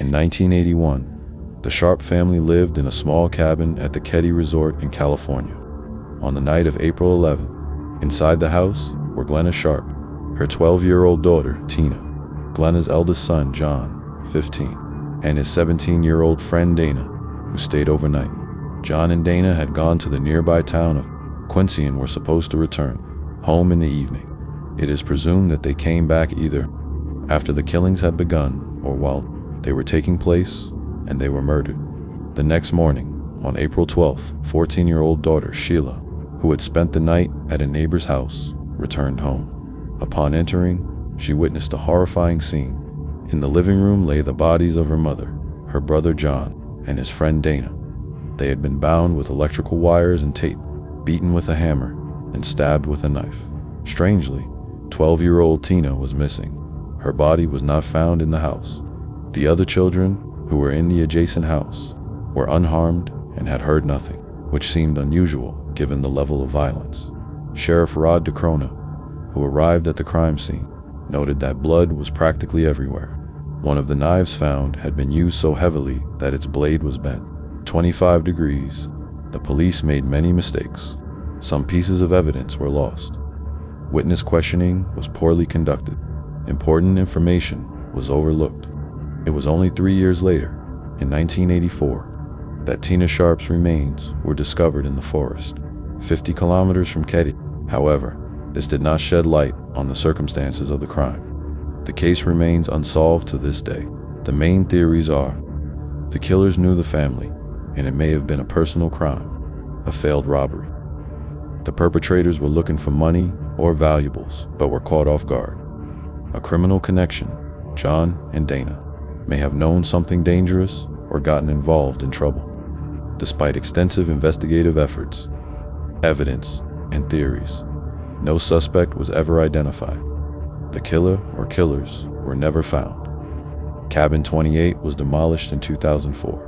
In 1981, the Sharp family lived in a small cabin at the Keddie Resort in California. On the night of April 11th, inside the house were Glenna Sharp, her 12-year-old daughter, Tina, Glenna's eldest son, John, 15, and his 17-year-old friend, Dana, who stayed overnight. John and Dana had gone to the nearby town of Quincy and were supposed to return home in the evening. It is presumed that they came back either after the killings had begun or while they were taking place and they were murdered. The next morning, on April 12th, 14-year-old daughter Sheila, who had spent the night at a neighbor's house, returned home. Upon entering, she witnessed a horrifying scene. In the living room lay the bodies of her mother, her brother John, and his friend Dana. They had been bound with electrical wires and tape, beaten with a hammer, and stabbed with a knife. Strangely, 12-year-old Tina was missing. Her body was not found in the house. The other children, who were in the adjacent house, were unharmed and had heard nothing, which seemed unusual given the level of violence. Sheriff Rod DeCrona, who arrived at the crime scene, noted that blood was practically everywhere. One of the knives found had been used so heavily that its blade was bent 25 degrees. The police made many mistakes. Some pieces of evidence were lost. Witness questioning was poorly conducted. Important information was overlooked. It was only 3 years later, in 1984, that Tina Sharp's remains were discovered in the forest, 50 kilometers from Keddie. However, this did not shed light on the circumstances of the crime. The case remains unsolved to this day. The main theories are: the killers knew the family, and it may have been a personal crime, a failed robbery. The perpetrators were looking for money or valuables, but were caught off guard. A criminal connection: John and Dana may have known something dangerous or gotten involved in trouble. Despite extensive investigative efforts, evidence, and theories, no suspect was ever identified. The killer or killers were never found. Cabin 28 was demolished in 2004.